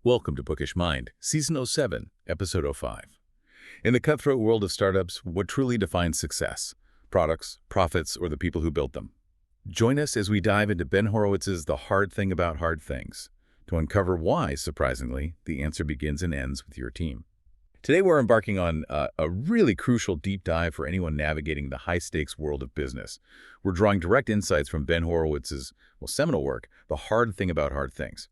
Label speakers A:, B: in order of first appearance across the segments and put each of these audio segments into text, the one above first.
A: Welcome to Bookish Mind, Season 07, Episode 05. In the cutthroat world of startups, what truly defines success? Products, profits, or the people who built them? Join us as we dive into Ben Horowitz's The Hard Thing About Hard Things to uncover why, surprisingly, the answer begins and ends with your team. Today we're embarking on a really crucial deep dive for anyone navigating the high-stakes world of business. We're drawing direct insights from Ben Horowitz's, seminal work, The Hard Thing About Hard Things.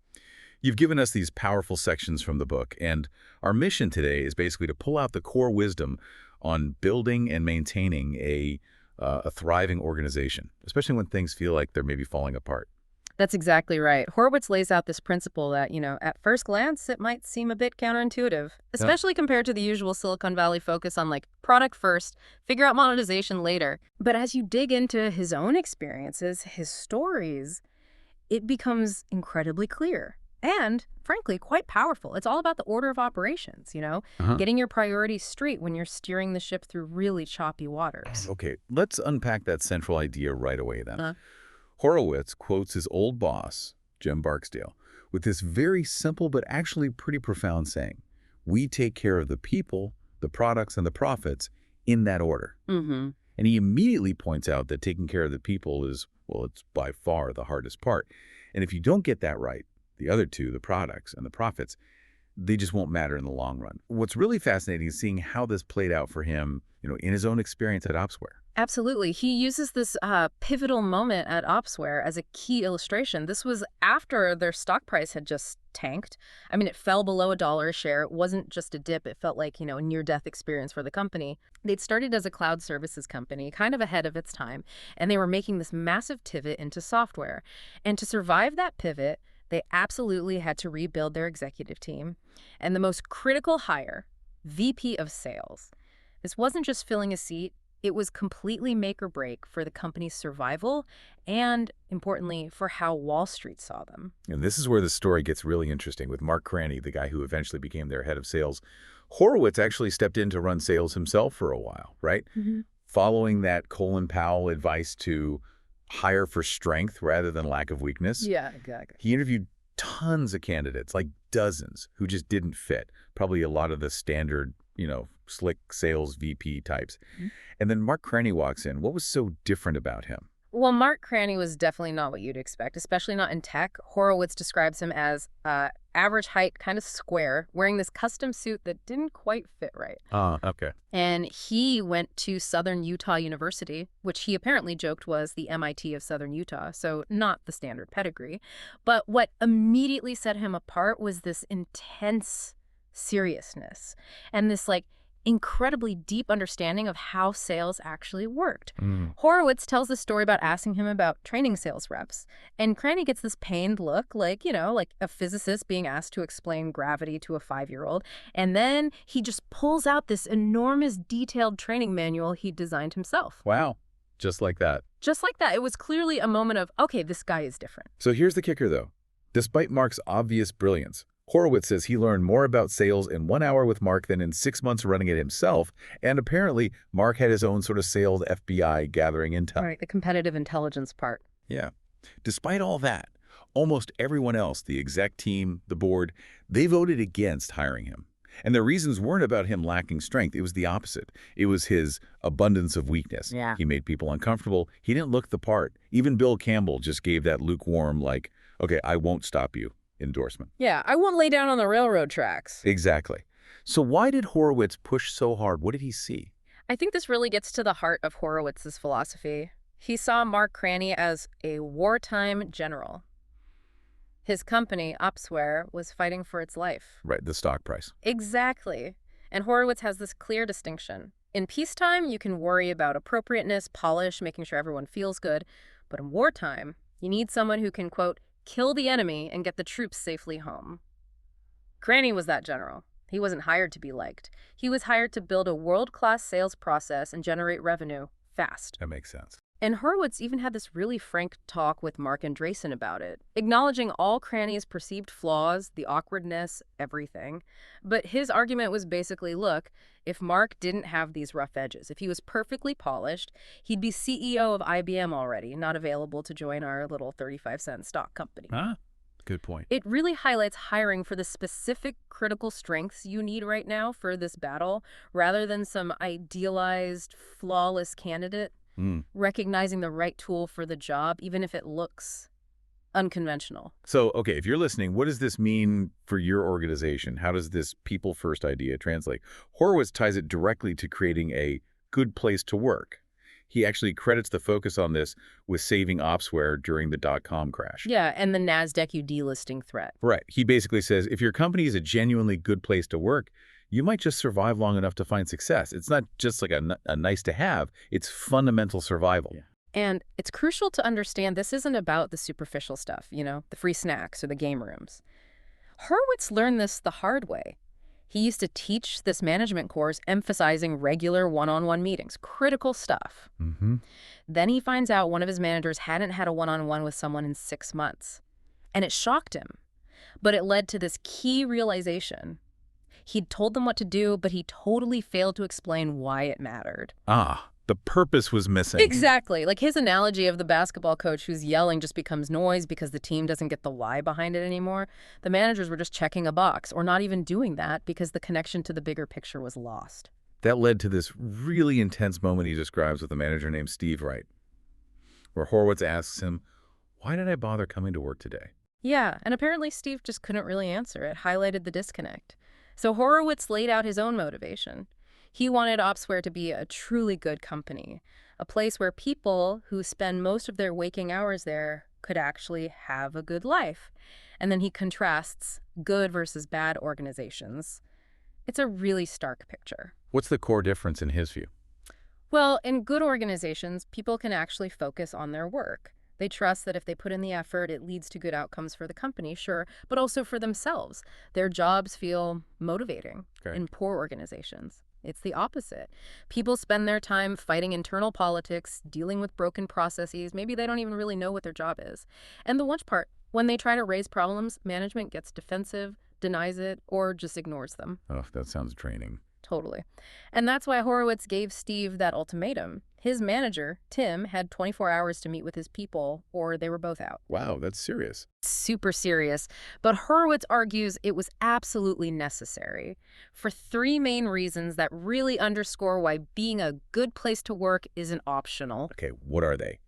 A: You've given us these powerful sections from the book, and our mission today is basically to pull out the core wisdom on building and maintaining a thriving organization, especially when things feel like they're maybe falling apart.
B: That's exactly right. Horowitz lays out this principle that, at first glance, it might seem a bit counterintuitive, especially compared to the usual Silicon Valley focus on product first, figure out monetization later. But as you dig into his own experiences, his stories, it becomes incredibly clear. And, frankly, quite powerful. It's all about the order of operations, getting your priorities straight when you're steering the ship through really choppy waters.
A: Okay, let's unpack that central idea right away then. Horowitz quotes his old boss, Jim Barksdale, with this very simple but actually pretty profound saying: we take care of the people, the products, and the profits in that order. And he immediately points out that taking care of the people is, it's by far the hardest part. And if you don't get that right, the other two, the products and the profits, they just won't matter in the long run. What's really fascinating is seeing how this played out for him, in his own experience at Opsware.
B: Absolutely. He uses this pivotal moment at Opsware as a key illustration. This was after their stock price had just tanked. I mean, it fell below $1 a share. It wasn't just a dip. It felt like, a near-death experience for the company. They'd started as a cloud services company, kind of ahead of its time, and they were making this massive pivot into software. And to survive that pivot, they absolutely had to rebuild their executive team. And the most critical hire, VP of Sales. This wasn't just filling a seat. It was completely make or break for the company's survival and, importantly, for how Wall Street saw them.
A: And this is where the story gets really interesting with Mark Cranny, the guy who eventually became their head of sales. Horowitz actually stepped in to run sales himself for a while, right? Following that Colin Powell advice to hire for strength rather than lack of weakness.
B: Yeah, exactly.
A: He interviewed tons of candidates, like dozens, who just didn't fit. Probably a lot of the standard, slick sales VP types. And then Mark Cranny walks in. What was so different about him?
B: Well, Mark Cranny was definitely not what you'd expect, especially not in tech. Horowitz describes him as average height, kind of square, wearing this custom suit that didn't quite fit right.
A: Okay.
B: And he went to Southern Utah University, which he apparently joked was the MIT of Southern Utah, so not the standard pedigree. But what immediately set him apart was this intense seriousness and this incredibly deep understanding of how sales actually worked. Horowitz tells the story about asking him about training sales reps, and Cranny gets this pained look, like a physicist being asked to explain gravity to a 5-year-old, and then he just pulls out this enormous detailed training manual he designed himself.
A: Wow. Just like that.
B: Just like that. It was clearly a moment of, okay, this guy is different.
A: So here's the kicker, though. Despite Mark's obvious brilliance, Horowitz says he learned more about sales in 1 hour with Mark than in 6 months running it himself, and apparently Mark had his own sort of sales FBI gathering intel.
B: Right, the competitive intelligence part.
A: Yeah. Despite all that, almost everyone else, the exec team, the board, they voted against hiring him. And their reasons weren't about him lacking strength. It was the opposite. It was his abundance of weakness.
B: Yeah.
A: He made people uncomfortable. He didn't look the part. Even Bill Campbell just gave that lukewarm, okay, I won't stop you endorsement.
B: Yeah, I won't lay down on the railroad tracks.
A: Exactly. So why did Horowitz push so hard? What did he see?
B: I think this really gets to the heart of Horowitz's philosophy. He saw Mark Cranny as a wartime general. His company, Opsware, was fighting for its life.
A: Right, the stock price.
B: Exactly. And Horowitz has this clear distinction. In peacetime, you can worry about appropriateness, polish, making sure everyone feels good. But in wartime, you need someone who can, quote, kill the enemy and get the troops safely home. Cranny was that general. He wasn't hired to be liked. He was hired to build a world-class sales process and generate revenue fast.
A: That makes sense.
B: And Horowitz even had this really frank talk with Mark Andreessen about it, acknowledging all Cranny's perceived flaws, the awkwardness, everything. But his argument was basically, look, if Mark didn't have these rough edges, if he was perfectly polished, he'd be CEO of IBM already, not available to join our little 35-cent stock company.
A: Good point.
B: It really highlights hiring for the specific critical strengths you need right now for this battle, rather than some idealized, flawless candidate.
A: Mm.
B: Recognizing the right tool for the job, even if it looks unconventional.
A: So, okay, if you're listening, what does this mean for your organization? How does this people-first idea translate? Horowitz ties it directly to creating a good place to work. He actually credits the focus on this with saving Opsware during the dot-com crash.
B: Yeah, and the NASDAQ delisting threat.
A: Right. He basically says, if your company is a genuinely good place to work, you might just survive long enough to find success. It's not just like a nice to have, it's fundamental survival. Yeah.
B: And it's crucial to understand this isn't about the superficial stuff, the free snacks or the game rooms. Horowitz learned this the hard way. He used to teach this management course emphasizing regular one-on-one meetings, critical stuff.
A: Mm-hmm.
B: Then he finds out one of his managers hadn't had a one-on-one with someone in 6 months. And it shocked him. But it led to this key realization. He'd told them what to do, but he totally failed to explain why it mattered.
A: The purpose was missing.
B: Exactly. Like his analogy of the basketball coach who's yelling just becomes noise because the team doesn't get the why behind it anymore. The managers were just checking a box or not even doing that because the connection to the bigger picture was lost.
A: That led to this really intense moment he describes with a manager named Steve Wright, where Horowitz asks him, "Why did I bother coming to work today?"
B: Yeah, and apparently Steve just couldn't really answer. It highlighted the disconnect. So Horowitz laid out his own motivation. He wanted Opsware to be a truly good company, a place where people who spend most of their waking hours there could actually have a good life. And then he contrasts good versus bad organizations. It's a really stark picture.
A: What's the core difference in his view?
B: Well, in good organizations, people can actually focus on their work. They trust that if they put in the effort, it leads to good outcomes for the company, sure, but also for themselves. Their jobs feel motivating.
A: Okay.
B: In poor organizations, it's the opposite. People spend their time fighting internal politics, dealing with broken processes. Maybe they don't even really know what their job is. And the worst part, when they try to raise problems, management gets defensive, denies it, or just ignores them.
A: Oh, that sounds draining.
B: Totally. And that's why Horowitz gave Steve that ultimatum. His manager, Tim, had 24 hours to meet with his people, or they were both out.
A: Wow, that's serious.
B: Super serious. But Horowitz argues it was absolutely necessary for 3 main reasons that really underscore why being a good place to work isn't optional.
A: Okay, what are they?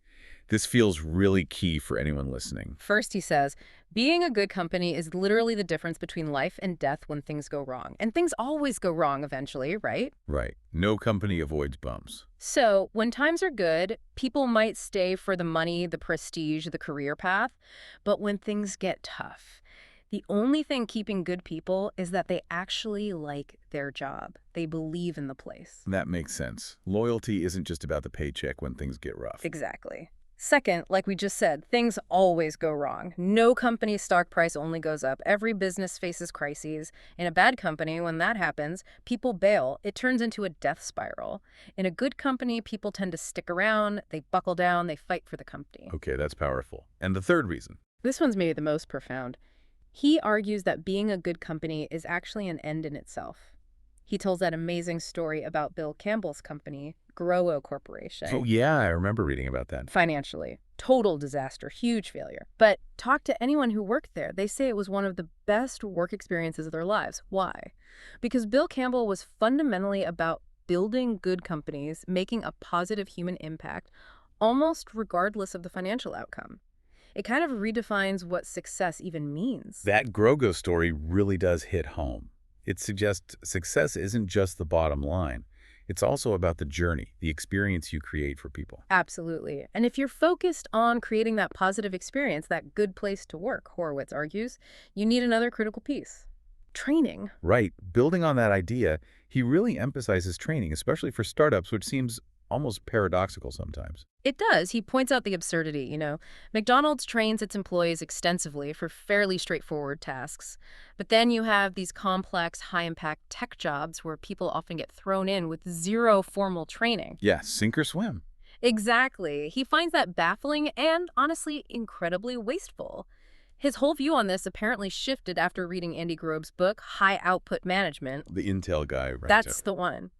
A: This feels really key for anyone listening.
B: First, he says, being a good company is literally the difference between life and death when things go wrong. And things always go wrong eventually, right?
A: Right. No company avoids bumps.
B: So when times are good, people might stay for the money, the prestige, the career path. But when things get tough, the only thing keeping good people is that they actually like their job. They believe in the place.
A: That makes sense. Loyalty isn't just about the paycheck when things get rough.
B: Exactly. Second, like we just said, things always go wrong. No company's stock price only goes up. Every business faces crises. In a bad company, when that happens, people bail. It turns into a death spiral. In a good company, people tend to stick around, they buckle down, they fight for the company.
A: Okay, that's powerful. And the third reason?
B: This one's maybe the most profound. He argues that being a good company is actually an end in itself. He tells that amazing story about Bill Campbell's company, Growo Corporation.
A: Oh, yeah, I remember reading about that.
B: Financially, total disaster, huge failure. But talk to anyone who worked there. They say it was one of the best work experiences of their lives. Why? Because Bill Campbell was fundamentally about building good companies, making a positive human impact, almost regardless of the financial outcome. It kind of redefines what success even means.
A: That Grogo story really does hit home. It suggests success isn't just the bottom line. It's also about the journey, the experience you create for people.
B: Absolutely. And if you're focused on creating that positive experience, that good place to work, Horowitz argues, you need another critical piece. Training.
A: Right. Building on that idea, he really emphasizes training, especially for startups, which seems almost paradoxical sometimes.
B: It does. He points out the absurdity, McDonald's trains its employees extensively for fairly straightforward tasks. But then you have these complex, high-impact tech jobs where people often get thrown in with zero formal training.
A: Yeah, sink or swim.
B: Exactly. He finds that baffling and, honestly, incredibly wasteful. His whole view on this apparently shifted after reading Andy Grove's book, High Output Management.
A: The Intel guy, right?
B: That's the one.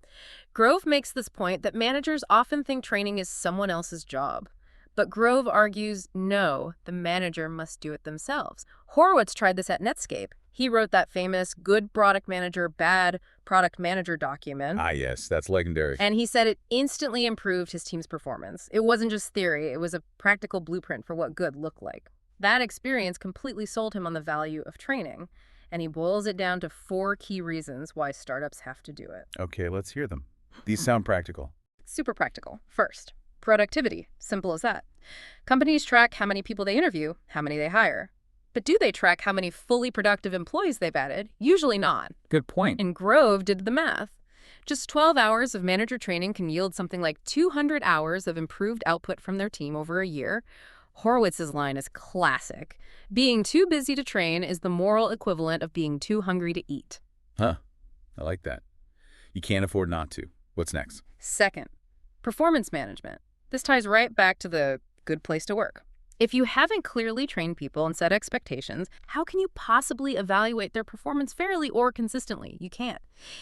B: Grove makes this point that managers often think training is someone else's job. But Grove argues, no, the manager must do it themselves. Horowitz tried this at Netscape. He wrote that famous good product manager, bad product manager document.
A: Ah, yes, that's legendary.
B: And he said it instantly improved his team's performance. It wasn't just theory, it was a practical blueprint for what good looked like. That experience completely sold him on the value of training. And he boils it down to 4 key reasons why startups have to do it.
A: Okay, let's hear them. These sound practical.
B: Super practical. First, productivity. Simple as that. Companies track how many people they interview, how many they hire. But do they track how many fully productive employees they've added? Usually not.
C: Good point.
B: And Grove did the math. Just 12 hours of manager training can yield something like 200 hours of improved output from their team over a year. Horowitz's line is classic. Being too busy to train is the moral equivalent of being too hungry to eat.
A: Huh. I like that. You can't afford not to. What's next?
B: Second, performance management. This ties right back to the good place to work. If you haven't clearly trained people and set expectations, how can you possibly evaluate their performance fairly or consistently? You can't.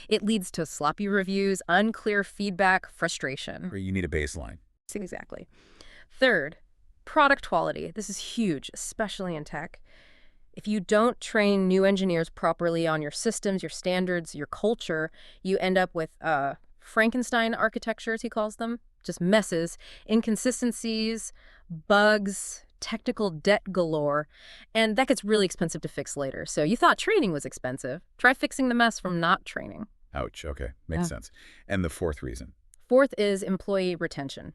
B: It leads to sloppy reviews, unclear feedback, frustration.
A: Or you need a baseline.
B: Exactly. Third, product quality. This is huge, especially in tech. If you don't train new engineers properly on your systems, your standards, your culture, you end up with Frankenstein architecture, as he calls them, just messes, inconsistencies, bugs, technical debt galore, and that gets really expensive to fix later. So you thought training was expensive. Try fixing the mess from not training.
A: Ouch. Okay. Makes sense. And the 4th reason?
B: Fourth is employee retention.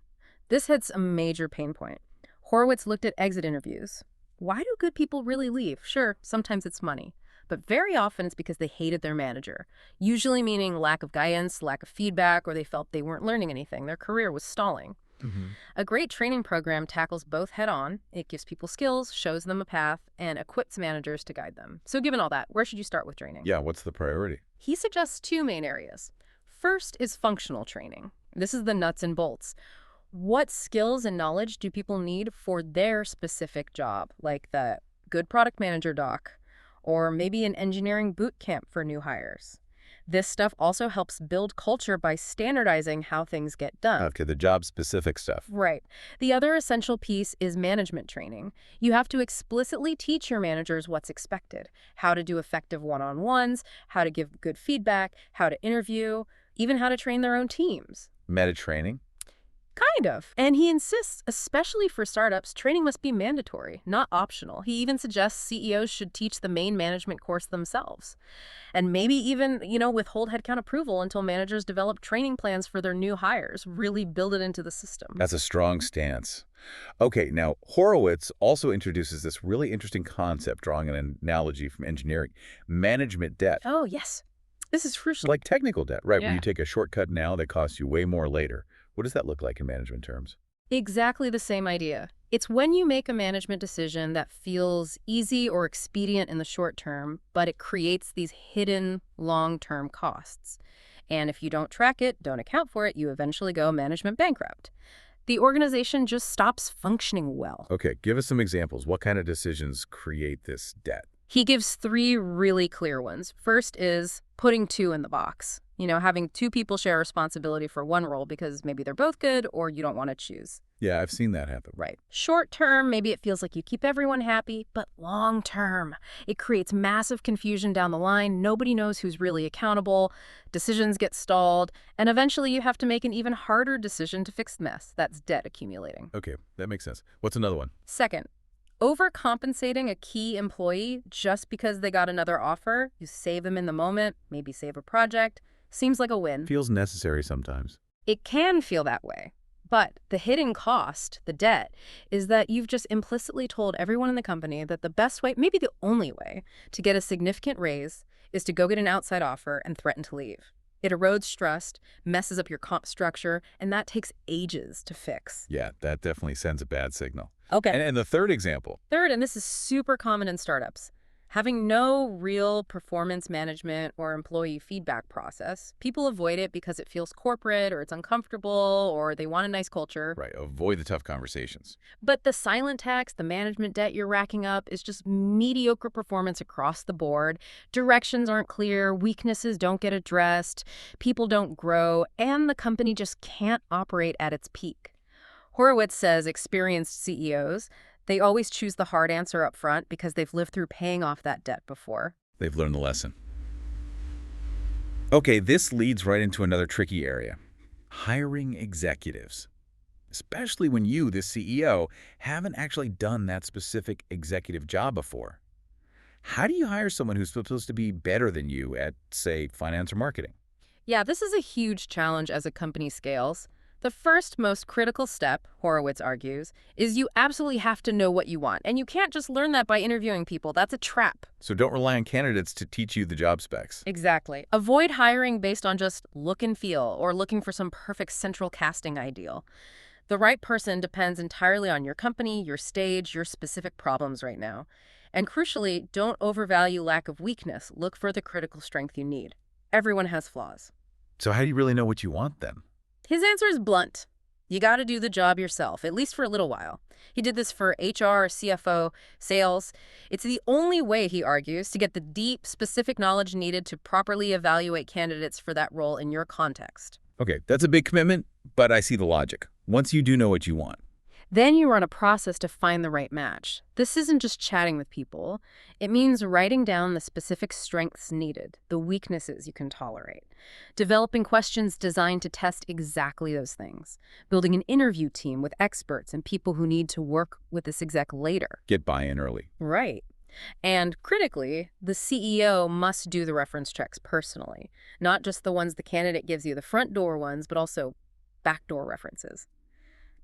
B: This hits a major pain point. Horowitz looked at exit interviews. Why do good people really leave? Sure, sometimes it's money. But very often it's because they hated their manager, usually meaning lack of guidance, lack of feedback, or they felt they weren't learning anything. Their career was stalling. A great training program tackles both head-on. It gives people skills, shows them a path, and equips managers to guide them. So given all that, where should you start with training?
A: Yeah, what's the priority?
B: He suggests 2 main areas. First is functional training. This is the nuts and bolts. What skills and knowledge do people need for their specific job, like the good product manager doc, or maybe an engineering boot camp for new hires? This stuff also helps build culture by standardizing how things get done.
A: Okay, the job-specific stuff.
B: Right. The other essential piece is management training. You have to explicitly teach your managers what's expected, how to do effective one-on-ones, how to give good feedback, how to interview, even how to train their own teams.
A: Meta training?
B: Kind of. And he insists, especially for startups, training must be mandatory, not optional. He even suggests CEOs should teach the main management course themselves. And maybe even, withhold headcount approval until managers develop training plans for their new hires, really build it into the system.
A: That's a strong stance. Okay, now Horowitz also introduces this really interesting concept, drawing an analogy from engineering. Management debt.
B: Oh, yes. This is crucial.
A: Like technical debt, right?
B: Yeah.
A: When you take a shortcut now that costs you way more later. What does that look like in management terms?
B: Exactly the same idea. It's when you make a management decision that feels easy or expedient in the short term, but it creates these hidden long-term costs. And if you don't track it, don't account for it, you eventually go management bankrupt. The organization just stops functioning well.
A: Okay, give us some examples. What kind of decisions create this debt?
B: He gives 3 really clear ones. First is putting 2 in the box. Having 2 people share responsibility for one role because maybe they're both good or you don't want to choose.
A: Yeah, I've seen that happen.
B: Right. Short term, maybe it feels like you keep everyone happy, but long term, it creates massive confusion down the line. Nobody knows who's really accountable. Decisions get stalled, and eventually you have to make an even harder decision to fix the mess. That's debt accumulating.
A: Okay, that makes sense. What's another one?
B: Second, overcompensating a key employee just because they got another offer. You save them in the moment, maybe save a project. Seems like a win.
A: Feels necessary sometimes.
B: It can feel that way. But the hidden cost, the debt, is that you've just implicitly told everyone in the company that the best way, maybe the only way, to get a significant raise is to go get an outside offer and threaten to leave. It erodes trust, messes up your comp structure, and that takes ages to fix.
A: Yeah, that definitely sends a bad signal.
B: Okay.
A: And the third example.
B: Third, and this is super common in startups, having no real performance management or employee feedback process. People avoid it because it feels corporate or it's uncomfortable or they want a nice culture.
A: Right, avoid the tough conversations.
B: But the silent tax, the management debt you're racking up is just mediocre performance across the board. Directions aren't clear, weaknesses don't get addressed, people don't grow, and the company just can't operate at its peak. Horowitz says experienced CEOs, they always choose the hard answer up front because they've lived through paying off that debt before.
A: They've learned the lesson. Okay, this leads right into another tricky area. Hiring executives. Especially when you, the CEO, haven't actually done that specific executive job before. How do you hire someone who's supposed to be better than you at, say, finance or marketing?
B: Yeah, this is a huge challenge as a company scales. The first most critical step, Horowitz argues, is you absolutely have to know what you want. And you can't just learn that by interviewing people. That's a trap.
A: So don't rely on candidates to teach you the job specs.
B: Exactly. Avoid hiring based on just look and feel or looking for some perfect central casting ideal. The right person depends entirely on your company, your stage, your specific problems right now. And crucially, don't overvalue lack of weakness. Look for the critical strength you need. Everyone has flaws.
A: So how do you really know what you want then?
B: His answer is blunt. You got to do the job yourself, at least for a little while. He did this for HR, CFO, sales. It's the only way, he argues, to get the deep, specific knowledge needed to properly evaluate candidates for that role in your context.
A: Okay, that's a big commitment, but I see the logic. Once you do know what you want.
B: Then you run a process to find the right match. This isn't just chatting with people. It means writing down the specific strengths needed, the weaknesses you can tolerate, developing questions designed to test exactly those things, building an interview team with experts and people who need to work with this exec later.
A: Get buy-in early.
B: Right. And critically, the CEO must do the reference checks personally, not just the ones the candidate gives you, the front door ones, but also backdoor references.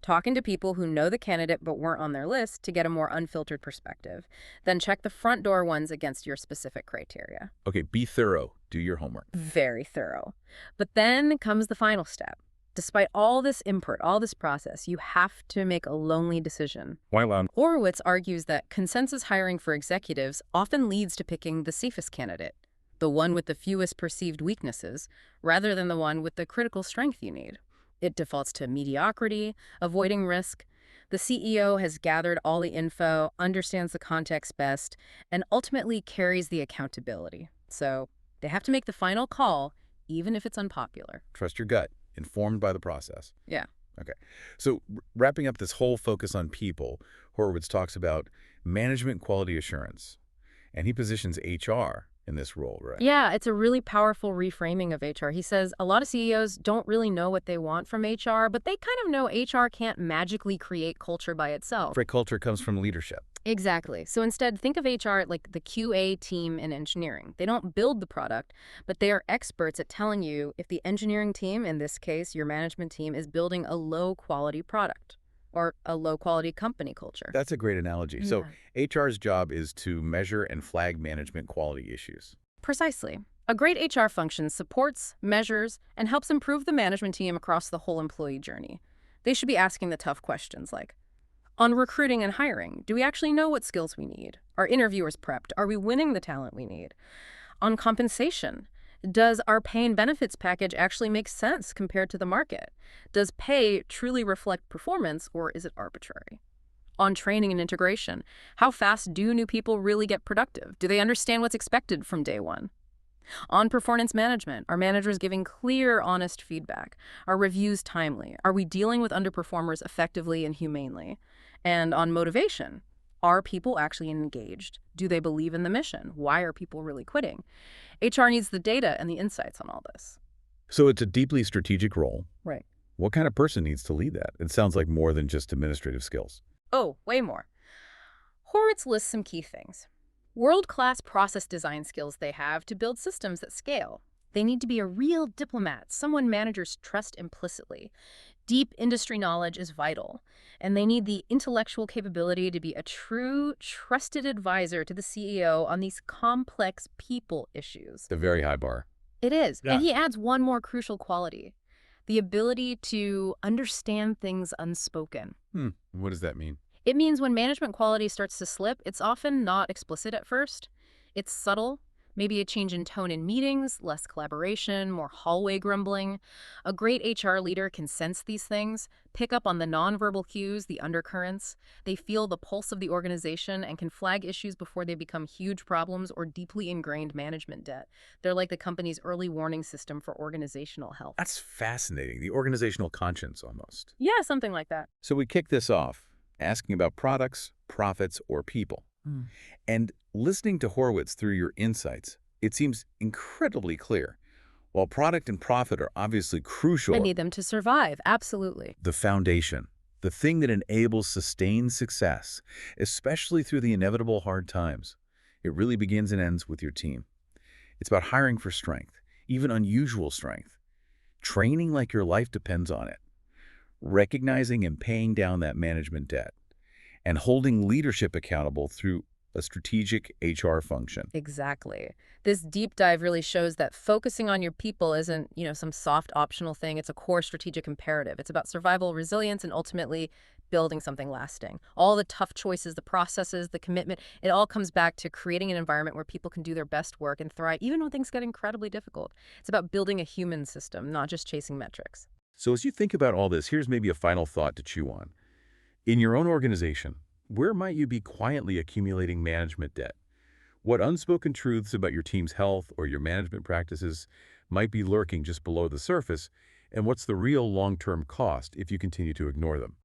B: Talking to people who know the candidate but weren't on their list to get a more unfiltered perspective. Then check the front door ones against your specific criteria.
A: Okay, be thorough. Do your homework.
B: Very thorough. But then comes the final step. Despite all this input, all this process, you have to make a lonely decision.
A: Why alone?
B: Horowitz argues that consensus hiring for executives often leads to picking the safest candidate, the one with the fewest perceived weaknesses, rather than the one with the critical strength you need. It defaults to mediocrity, avoiding risk. The CEO has gathered all the info, understands the context best, and ultimately carries the accountability. So they have to make the final call, even if it's unpopular.
A: Trust your gut, informed by the process.
B: Yeah.
A: Okay. So wrapping up this whole focus on people, Horowitz talks about management quality assurance, and he positions HR in this role, right?
B: Yeah, it's a really powerful reframing of HR. He says a lot of CEOs don't really know what they want from HR, but they kind of know HR can't magically create culture by itself.
A: Great culture comes from leadership.
B: Exactly. So instead, think of HR like the QA team in engineering. They don't build the product, but they are experts at telling you if the engineering team, in this case, your management team, is building a low-quality product or a low-quality company culture.
A: That's a great analogy.
B: Yeah.
A: So HR's job is to measure and flag management quality issues.
B: Precisely. A great HR function supports, measures, and helps improve the management team across the whole employee journey. They should be asking the tough questions like, on recruiting and hiring, do we actually know what skills we need? Are interviewers prepped? Are we winning the talent we need? On compensation, does our pay and benefits package actually make sense compared to the market? Does pay truly reflect performance, or is it arbitrary? On training and integration, how fast do new people really get productive? Do they understand what's expected from day one? On performance management, are managers giving clear, honest feedback? Are reviews timely? Are we dealing with underperformers effectively and humanely? And on motivation, are people actually engaged? Do they believe in the mission? Why are people really quitting? HR needs the data and the insights on all this.
A: So it's a deeply strategic role.
B: Right.
A: What kind of person needs to lead that? It sounds like more than just administrative skills.
B: Oh, way more. Horowitz lists some key things. World-class process design skills they have to build systems that scale. They need to be a real diplomat, someone managers trust implicitly. Deep industry knowledge is vital, and they need the intellectual capability to be a true, trusted advisor to the CEO on these complex people issues.
A: It's a very high bar.
B: It is.
A: Yeah.
B: And he adds one more crucial quality, the ability to understand things unspoken.
A: What does that mean?
B: It means when management quality starts to slip, it's often not explicit at first. It's subtle, Maybe a change in tone in meetings, less collaboration, more hallway grumbling. A great HR leader can sense these things, pick up on the nonverbal cues, the undercurrents. They feel the pulse of the organization and can flag issues before they become huge problems or deeply ingrained management debt. They're like the company's early warning system for organizational health.
A: That's fascinating. The organizational conscience, almost.
B: Yeah, something like that.
A: So we kick this off, asking about products, profits, or people. And listening to Horowitz through your insights, it seems incredibly clear. While product and profit are obviously crucial,
B: I need them to survive, absolutely.
A: the foundation, the thing that enables sustained success, especially through the inevitable hard times, it really begins and ends with your team. It's about hiring for strength, even unusual strength, training like your life depends on it, recognizing and paying down that management debt, and holding leadership accountable through a strategic HR function.
B: Exactly. This deep dive really shows that focusing on your people isn't, some soft optional thing. It's a core strategic imperative. It's about survival, resilience, and ultimately building something lasting. All the tough choices, the processes, the commitment, it all comes back to creating an environment where people can do their best work and thrive, even when things get incredibly difficult. It's about building a human system, not just chasing metrics.
A: So as you think about all this, here's maybe a final thought to chew on. In your own organization, where might you be quietly accumulating management debt? What unspoken truths about your team's health or your management practices might be lurking just below the surface, and what's the real long-term cost if you continue to ignore them?